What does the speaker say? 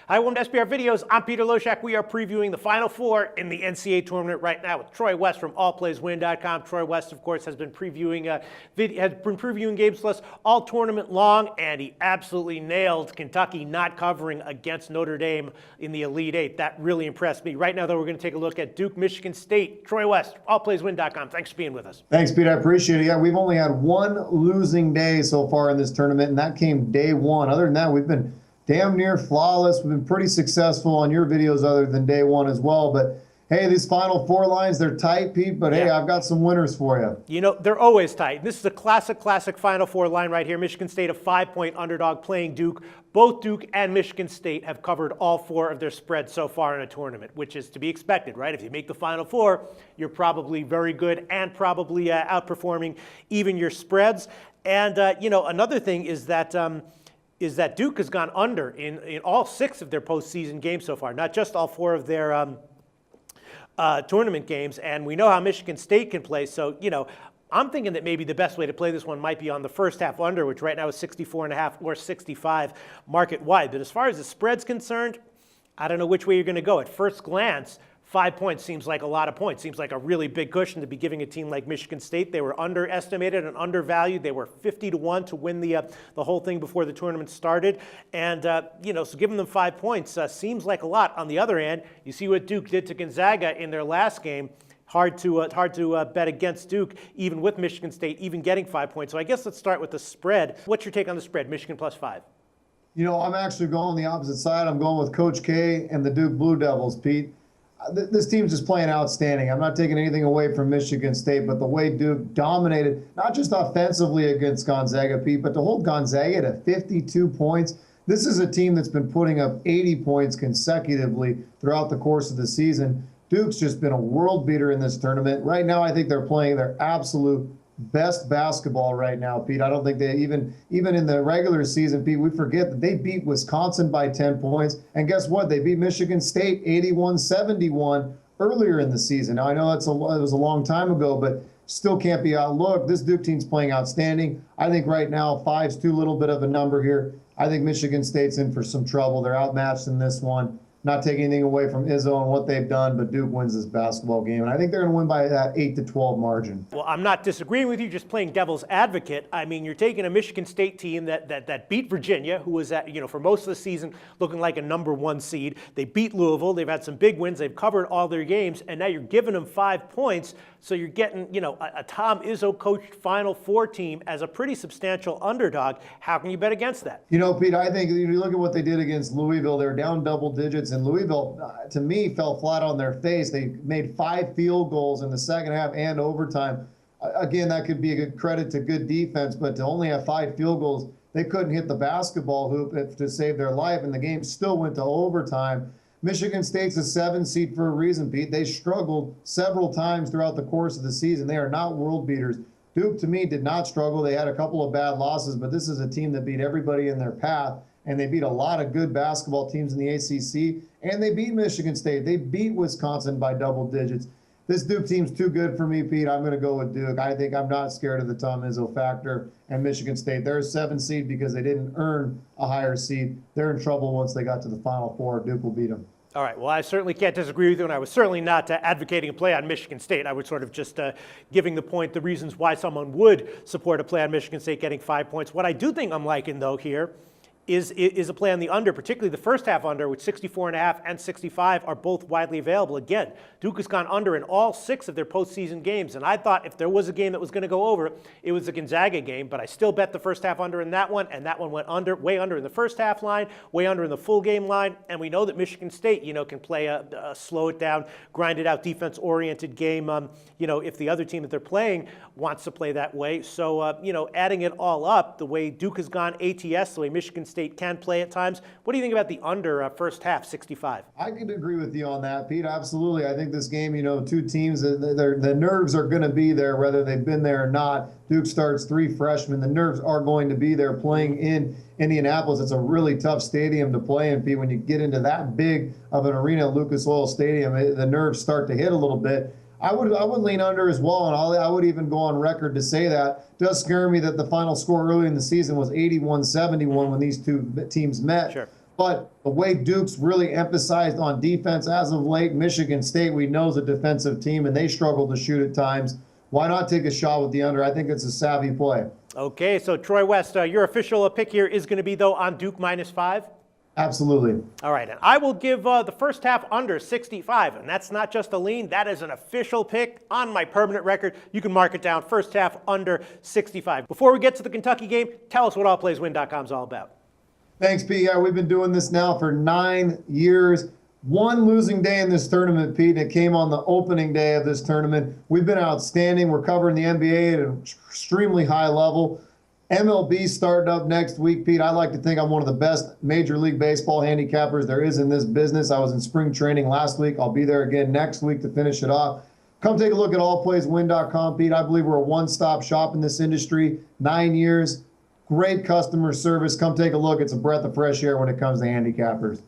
Hi, welcome to SBR Videos. I'm Peter Loshak. We are previewing the Final Four in the NCAA Tournament right now with Troy West from allplayswin.com. Troy West, of course, has been previewing games for us all tournament long, and he absolutely nailed Kentucky not covering against Notre Dame in the Elite Eight. That really impressed me. Right now, though, we're going to take a look at Duke, Michigan State. Troy West, allplayswin.com. Thanks for being with us. Thanks, Pete. I appreciate it. Yeah, we've only had one losing day so far in this tournament, and that came day one. Other than that, we've been damn near flawless. We've been pretty successful on your videos other than day one as well. But hey, these Final Four lines, they're tight, Pete, but hey, I've got some winners for you. You know, they're always tight. This is a classic Final Four line right here. Michigan State, a 5-point underdog playing Duke. Both Duke and Michigan State have covered all four of their spreads so far in a tournament, which is to be expected, right? If you make the Final Four, you're probably very good and probably outperforming even your spreads. And, you know, another thing is that Duke has gone under in all 6 of their postseason games so far, not just all 4 of their tournament games. And we know how Michigan State can play. So, you know, I'm thinking that maybe the best way to play this one might be on the first half under, which right now is 64.5 or 65 market wide. But as far as the spread's concerned, I don't know which way you're going to go. At first glance, 5 points seems like a lot of points. Seems like a really big cushion to be giving a team like Michigan State. They were underestimated and undervalued. They were 50-1 to win the whole thing before the tournament started. And, you know, so giving them 5 points seems like a lot. On the other hand, you see what Duke did to Gonzaga in their last game. Hard to bet against Duke, even with Michigan State, even getting 5 points. So I guess let's start with the spread. What's your take on the spread, Michigan +5? You know, I'm actually going the opposite side. I'm going with Coach K and the Duke Blue Devils, Pete. This team's just playing outstanding. I'm not taking anything away from Michigan State, but the way Duke dominated, not just offensively against Gonzaga, Pete, but to hold Gonzaga to 52 points. This is a team that's been putting up 80 points consecutively throughout the course of the season. Duke's just been a world beater in this tournament. Right now, I think they're playing their absolute best basketball right now, Pete. I don't think they even in the regular season, Pete, we forget that they beat Wisconsin by 10 points. And guess what? They beat Michigan State 81-71 earlier in the season. Now, I know it was a long time ago, but still can't be outlooked. This Duke team's playing outstanding. I think right now 5's too little bit of a number here. I think Michigan State's in for some trouble. They're outmatched in this one. Not taking anything away from Izzo and what they've done, but Duke wins this basketball game. And I think they're going to win by that 8-12 margin. Well, I'm not disagreeing with you, just playing devil's advocate. I mean, you're taking a Michigan State team that beat Virginia, who was, for most of the season looking like a #1 seed. They beat Louisville. They've had some big wins. They've covered all their games. And now you're giving them 5 points. So you're getting, a Tom Izzo coached Final Four team as a pretty substantial underdog. How can you bet against that? You know, Pete, I think if you look at what they did against Louisville, they're down double digits. And Louisville, to me, fell flat on their face. They made 5 field goals in the second half and overtime. Again, that could be a good credit to good defense, but to only have 5 field goals, they couldn't hit the basketball hoop to save their life, and the game still went to overtime. Michigan State's a 7 seed for a reason, Pete. They struggled several times throughout the course of the season. They are not world beaters. Duke, to me, did not struggle. They had a couple of bad losses, but this is a team that beat everybody in their path, and they beat a lot of good basketball teams in the ACC, and they beat Michigan State. They beat Wisconsin by double digits. This Duke team's too good for me, Pete. I'm going to go with Duke. I think I'm not scared of the Tom Izzo factor. And Michigan State, they're a 7 seed because they didn't earn a higher seed. They're in trouble once they got to the Final Four. Duke will beat them. All right, well, I certainly can't disagree with you, and I was certainly not advocating a play on Michigan State. I was sort of just giving the reasons why someone would support a play on Michigan State getting 5 points. What I do think I'm liking, though, here is a play on the under, particularly the first half under, which 64.5 and 65 are both widely available. Again, Duke has gone under in all 6 of their postseason games, and I thought if there was a game that was going to go over, it was the Gonzaga game, but I still bet the first half under in that one, and that one went under, way under in the first half line, way under in the full game line, and we know that Michigan State, can play a slow it down, grind it out, defense-oriented game, if the other team that they're playing wants to play that way. So, adding it all up, the way Duke has gone ATS, the way Michigan State can play at times. What do you think about the under first half, 65? I could agree with you on that, Pete. Absolutely. I think this game, 2 teams, the nerves are going to be there whether they've been there or not. Duke starts 3 freshmen. The nerves are going to be there playing in Indianapolis. It's a really tough stadium to play in, Pete. When you get into that big of an arena, Lucas Oil Stadium, the nerves start to hit a little bit. I would lean under as well, and I would even go on record to say that. It does scare me that the final score early in the season was 81-71 when these 2 teams met. Sure. But the way Duke's really emphasized on defense as of late, Michigan State, we know is a defensive team, and they struggle to shoot at times. Why not take a shot with the under? I think it's a savvy play. Okay, so Troy West, your official pick here is going to be, though, on Duke -5? Absolutely. All right, and I will give the first half under 65, and that's not just a lean, that is an official pick on my permanent record. You can mark it down, first half under 65. Before we get to the Kentucky game, tell us what allplayswin.com is all about. Thanks, Pete. Yeah, we've been doing this now for 9 years. One losing day in this tournament, Pete, and it came on the opening day of this tournament. We've been outstanding. We're covering the NBA at an extremely high level. MLB starting up next week, Pete. I like to think I'm one of the best Major League Baseball handicappers there is in this business. I was in spring training last week. I'll be there again next week to finish it off. Come take a look at allplayswin.com, Pete. I believe we're a one-stop shop in this industry. 9 years, great customer service. Come take a look. It's a breath of fresh air when it comes to handicappers.